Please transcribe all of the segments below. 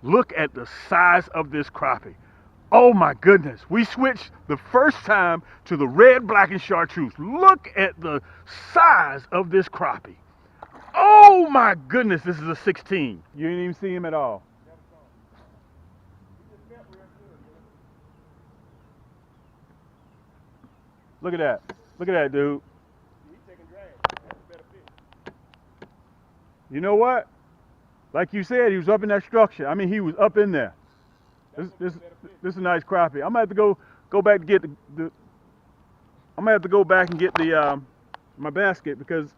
Look at the size of this crappie. Oh my goodness. We switched the first time to the red, black, and chartreuse. Look at the size of this crappie. Oh my goodness, this is a 16. You didn't even see him at all. Look at that. Look at that, dude. You know what? Like you said, he was up in that structure. I mean, he was up in there. This is a nice crappie. I'm gonna have to go back to get the I'm gonna have to go back and get the my basket because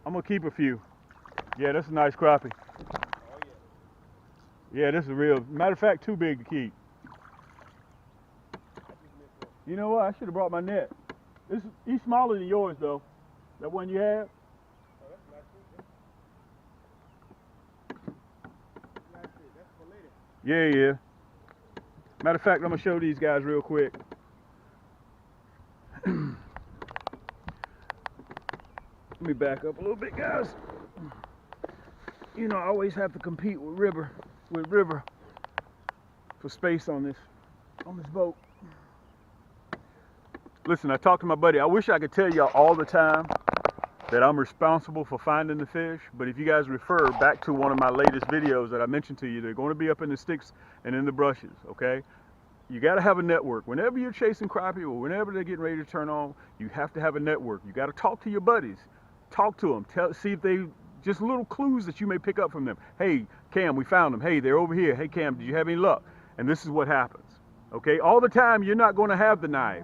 I'm gonna keep a few. Yeah, that's a nice crappie. Yeah, this is real. Matter of fact, too big to keep. You know what? I should have brought my net. He's smaller than yours though. That one you have. Yeah, yeah. Matter of fact, I'm gonna show these guys real quick. Let me back up a little bit, guys. You know, I always have to compete with River for space on this boat. Listen, I talked to my buddy. I wish I could tell y'all all the time that I'm responsible for finding the fish, but if you guys refer back to one of my latest videos that I mentioned to you, they're going to be up in the sticks and in the brushes, okay? You got to have a network. Whenever you're chasing crappie or whenever they're getting ready to turn on, you have to have a network. You got to talk to your buddies. Talk to them. See if they, just little clues that you may pick up from them. Hey, Cam, we found them. Hey, they're over here. Hey, Cam, did you have any luck? And this is what happens, okay? All the time, you're not going to have the knife,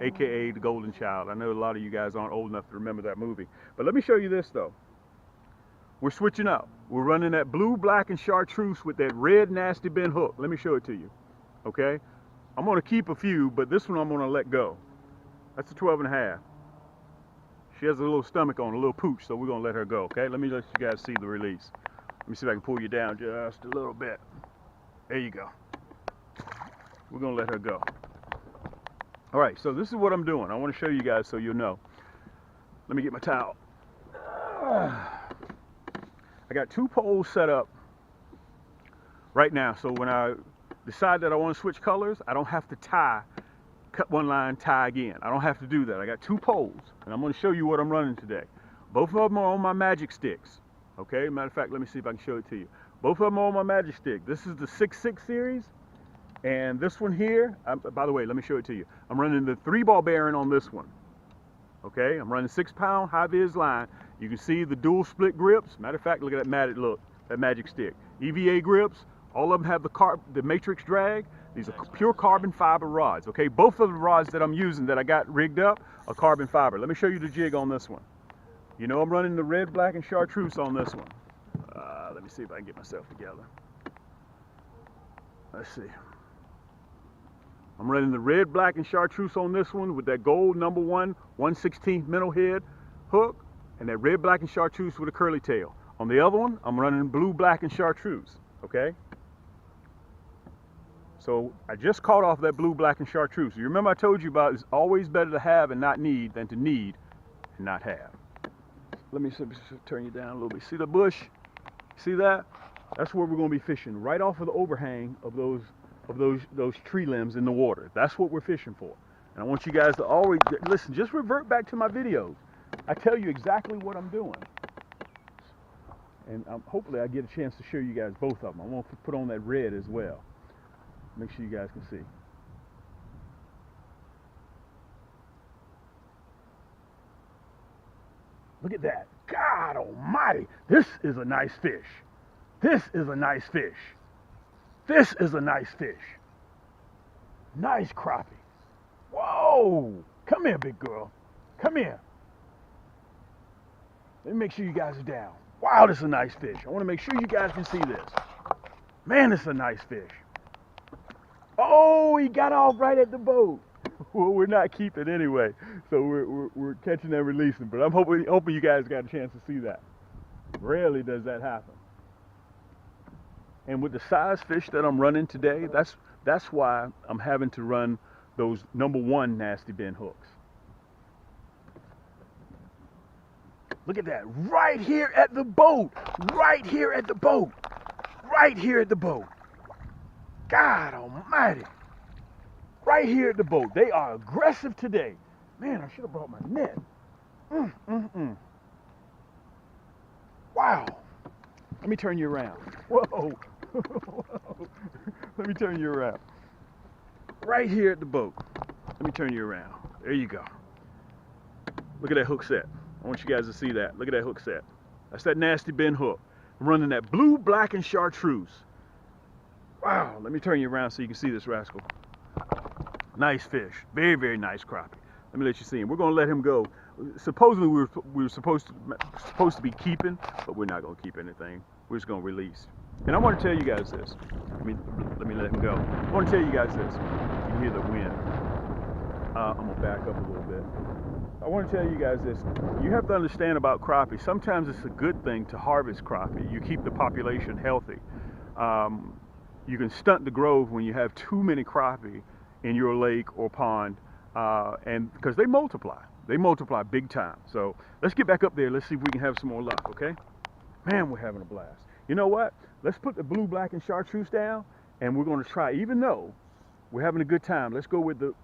AKA the Golden Child. I know a lot of you guys aren't old enough to remember that movie. But let me show you this though. We're switching up. We're running that blue, black, and chartreuse with that red nasty bend hook. Let me show it to you, okay? I'm gonna keep a few, but this one I'm gonna let go. That's a 12.5. She has a little stomach on, a little pooch, so we're gonna let her go, okay? Let me let you guys see the release. Let me see if I can pull you down just a little bit. There you go. We're gonna let her go. All right, so this is what I'm doing. I want to show you guys so you'll know. Let me get my towel. I got 2 poles set up right now, so when I decide that I want to switch colors, I don't have to cut one line, tie again. I don't have to do that. I got 2 poles, and I'm going to show you what I'm running today. Both of them are on my Magic Stiks. Okay, matter of fact, let me see if I can show it to you. Both of them are on my Magic Stik. This is the 6.6 series. And this one here, by the way, let me show it to you. I'm running the 3-ball bearing on this one. Okay, I'm running 6-pound high vis line. You can see the dual split grips. Matter of fact, look at that that Magic Stik. EVA grips, all of them have the matrix drag. These are pure carbon fiber rods. Okay, both of the rods that I'm using that I got rigged up are carbon fiber. Let me show you the jig on this one. You know I'm running the red, black, and chartreuse on this one. Let me see if I can get myself together. Let's see. I'm running the red, black, and chartreuse on this one with that gold number 1 1/16 minnow head hook and that red, black, and chartreuse with a curly tail. On the other one, I'm running blue, black, and chartreuse, okay? So I just caught off that blue, black, and chartreuse. You remember I told you about it's always better to have and not need than to need and not have. Let me turn you down a little bit. See the bush? See that? That's where we're going to be fishing, right off of the overhang of those tree limbs in the water. That's what we're fishing for. And I want you guys to always listen, just revert back to my videos. I tell you exactly what I'm doing. And hopefully I get a chance to show you guys both of them. I want to put on that red as well. Make sure you guys can see. Look at that. God almighty. This is a nice fish. This is a nice fish. This is a nice fish. Nice crappie. Whoa! Come here, big girl. Come here. Let me make sure you guys are down. Wow, this is a nice fish. I want to make sure you guys can see this. Man, this is a nice fish. Oh, he got off right at the boat. Well, we're not keeping anyway, so we're catching and releasing. But I'm hoping you guys got a chance to see that. Rarely does that happen. And with the size fish that I'm running today, that's why I'm having to run those number 1 nasty bend hooks. Look at that, right here at the boat, right here at the boat, right here at the boat. God almighty, right here at the boat. They are aggressive today. Man, I should have brought my net. Wow. Let me turn you around. Whoa. Let me turn you around. Right here at the boat. Let me turn you around. There you go. Look at that hook set. I want you guys to see that. Look at that hook set. That's that nasty bend hook. I'm running that blue, black, and chartreuse. Wow. Let me turn you around so you can see this rascal. Nice fish. Very, very nice crappie. Let me let you see him. We're going to let him go. Supposedly we were supposed to be keeping, but we're not going to keep anything. We're just going to release. And I want to tell you guys this. Let me let him go. I want to tell you guys this. You can hear the wind. I'm going to back up a little bit. I want to tell you guys this. You have to understand about crappie. Sometimes it's a good thing to harvest crappie. You keep the population healthy. You can stunt the growth when you have too many crappie in your lake or pond, and because they multiply big time. So let's get back up there. Let's see if we can have some more luck. Okay, man, we're having a blast. You know what? Let's put the blue, black, and chartreuse down, and we're going to try. Even though we're having a good time, let's go with the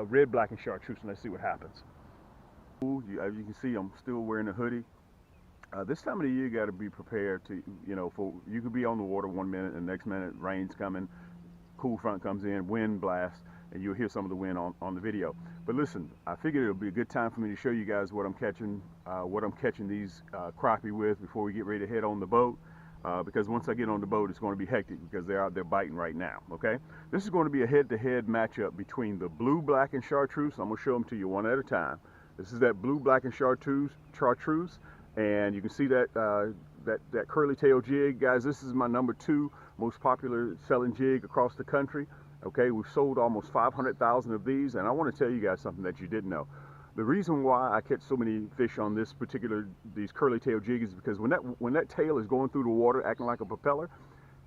red, black, and chartreuse, and let's see what happens. As you can see, I'm still wearing a hoodie. This time of the year, you got to be prepared to, you could be on the water 1 minute, and the next minute rain's coming, cool front comes in, wind blasts, and you'll hear some of the wind on the video. But listen, I figured it'll be a good time for me to show you guys what I'm catching these crappie with before we get ready to head on the boat. Because once I get on the boat, it's going to be hectic because they're out there biting right now. Okay, this is going to be a head-to-head matchup between the blue, black, and chartreuse. I'm going to show them to you one at a time. This is that blue, black, and chartreuse, and you can see that that curly tail jig, guys. This is my #2 most popular selling jig across the country. Okay, we've sold almost 500,000 of these, and I want to tell you guys something that you didn't know. The reason why I catch so many fish on these curly tail jigs is because when that tail is going through the water acting like a propeller,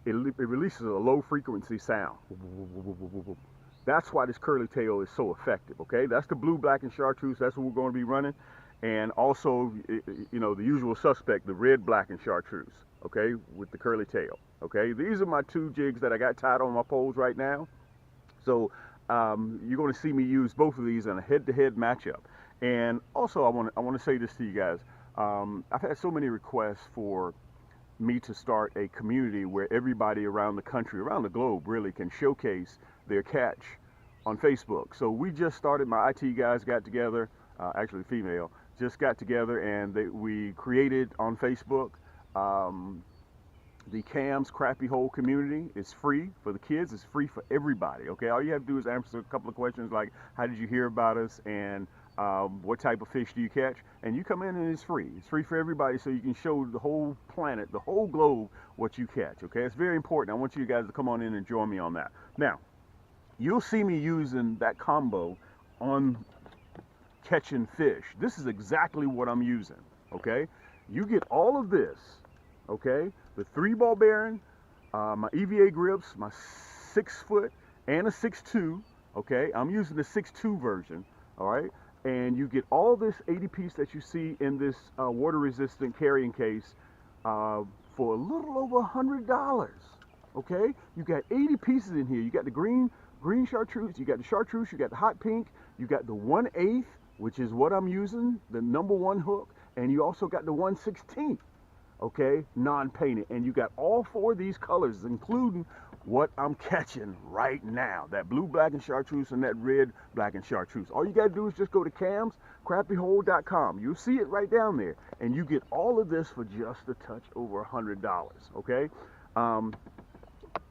it releases a low frequency sound. That's why this curly tail is so effective. Okay, that's the blue, black, and chartreuse. That's what we're going to be running, and also the usual suspect, the red, black, and chartreuse. Okay, with the curly tail. Okay, these are my 2 jigs that I got tied on my poles right now. So you're going to see me use both of these in a head-to-head matchup. And also, I want to say this to you guys. I've had so many requests for me to start a community where everybody around the country, around the globe, really can showcase their catch on Facebook. So we just started. My IT guys got together, actually female, just got together, and we created on Facebook the Cam's Crappie Hole community. It's free for the kids. It's free for everybody. Okay, all you have to do is answer a couple of questions like, how did you hear about us, and what type of fish do you catch? And you come in and it's free. It's free for everybody, so you can show the whole planet, the whole globe, what you catch. Okay, it's very important. I want you guys to come on in and join me on that. Now, you'll see me using that combo on catching fish. This is exactly what I'm using. Okay, you get all of this. Okay, the 3-ball bearing, my EVA grips, my 6-foot, and a 6.2. Okay, I'm using the 6.2 version. All right, and you get all this 80 piece that you see in this water resistant carrying case for a little over $100. Okay, you got 80 pieces in here. You got the green chartreuse, you got the chartreuse, you got the hot pink, you got the 1/8, which is what I'm using, the #1 hook, and you also got the 1/16. Okay, non-painted, and you got all 4 of these colors, including what I'm catching right now, that blue, black, and chartreuse, and that red, black, and chartreuse. All you got to do is just go to camscrappiehole.com. You'll see it right down there, and you get all of this for just a touch over $100. Okay,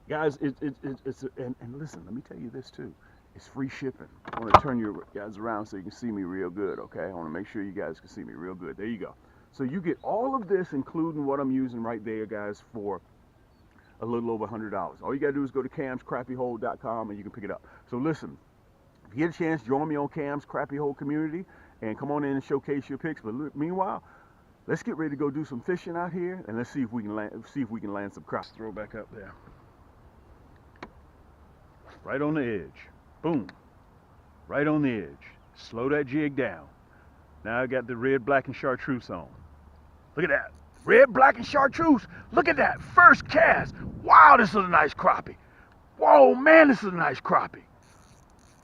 guys, and listen, let me tell you this too. It's free shipping. I want to turn you guys around so you can see me real good. Okay, I want to make sure you guys can see me real good. There you go. So you get all of this, including what I'm using right there, guys, for a little over $100. All you got to do is go to camscrappiehole.com and you can pick it up. So listen, if you get a chance, join me on Cam's Crappie Hole community and come on in and showcase your picks. But meanwhile, let's get ready to go do some fishing out here, and let's see if we can land some crappie. Throw back up there. Right on the edge. Boom. Right on the edge. Slow that jig down. Now I got the red, black, and chartreuse on. Look at that. Red, black, and chartreuse. Look at that. First cast. Wow, this is a nice crappie. Whoa, man, this is a nice crappie.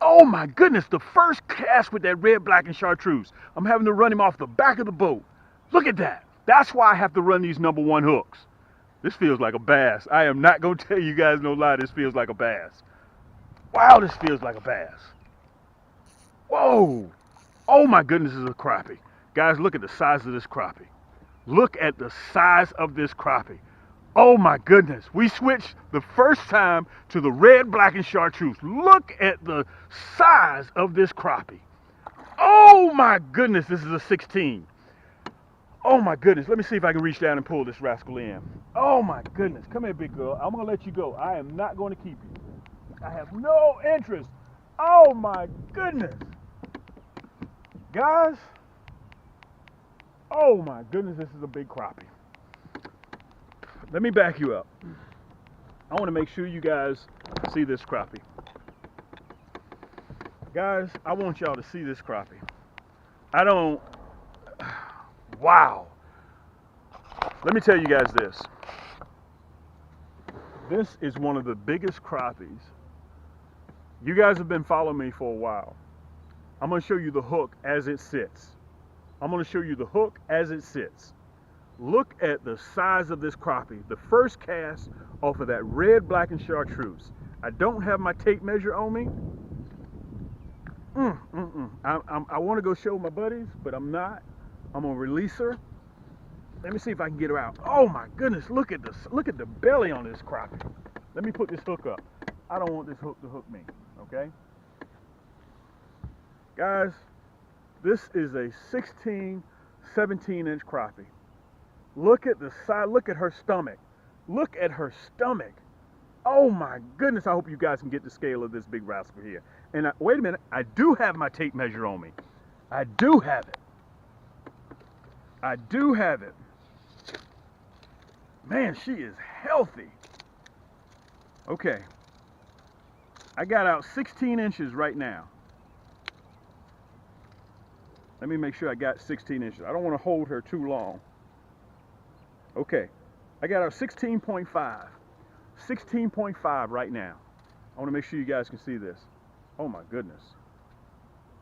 Oh my goodness, the first cast with that red, black, and chartreuse. I'm having to run him off the back of the boat. Look at that. That's why I have to run these #1 hooks. This feels like a bass. I am not going to tell you guys no lie, this feels like a bass. Wow, this feels like a bass. Whoa. Oh my goodness, this is a crappie. Guys, look at the size of this crappie. Look at the size of this crappie. Oh my goodness. We switched the first time to the red, black, and chartreuse. Look at the size of this crappie. Oh my goodness, this is a 16. Oh my goodness. Let me see if I can reach down and pull this rascal in. Oh my goodness. Come here, big girl. I'm going to let you go. I am not going to keep you. I have no interest. Oh my goodness. Guys. Oh my goodness, this is a big crappie. Let me back you up. I want to make sure you guys see this crappie. Guys, I want y'all to see this crappie. Wow. Let me tell you guys this. This is one of the biggest crappies. You guys have been following me for a while. I'm going to show you the hook as it sits. I'm going to show you the hook as it sits. Look at the size of this crappie. The first cast off of that red, black, and chartreuse. I don't have my tape measure on me. I want to go show my buddies, but I'm not. I'm going to release her. Let me see if I can get her out. Oh my goodness, look at the belly on this crappie. Let me put this hook up. I don't want this hook to hook me, okay? Guys, this is a 16, 17-inch crappie. Look at the size, look at her stomach. Look at her stomach. Oh my goodness, I hope you guys can get the scale of this big rascal here. And wait a minute, I do have my tape measure on me. I do have it. I do have it. Man, she is healthy. Okay. I got out 16 inches right now. Let me make sure I got 16 inches. I don't want to hold her too long. Okay, I got our 16.5. 16.5 right now. I want to make sure you guys can see this. Oh my goodness.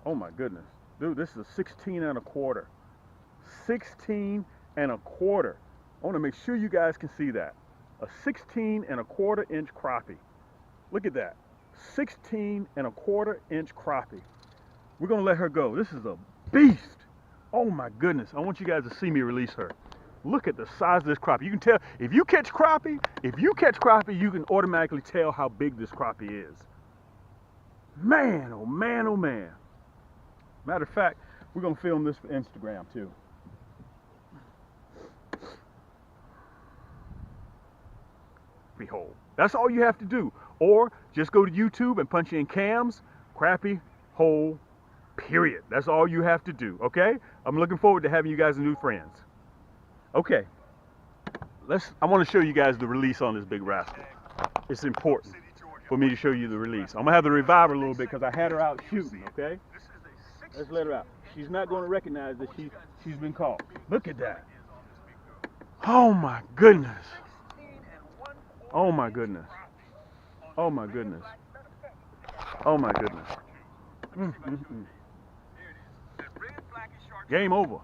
Oh my goodness. Dude, this is a 16 and a quarter. 16 and a quarter. I want to make sure you guys can see that. A 16 and a quarter inch crappie. Look at that. 16 and a quarter inch crappie. We're going to let her go. This is a beast. Oh my goodness. I want you guys to see me release her. Look at the size of this crappie. You can tell, if you catch crappie, you can automatically tell how big this crappie is. Man, oh man, oh man. Matter of fact, we're going to film this for Instagram too. Behold. That's all you have to do. Or just go to YouTube and punch in cams, crappie, hole, period. That's all you have to do, okay? I'm looking forward to having you guys as new friends. Okay, I want to show you guys the release on this big rascal. It's important for me to show you the release. I'm going to have to revive her a little bit because I had her out shooting, okay? Let's let her out. She's not going to recognize that she's been caught. Look at that. Oh my goodness. Oh my goodness. Oh my goodness. Oh my goodness. Game over.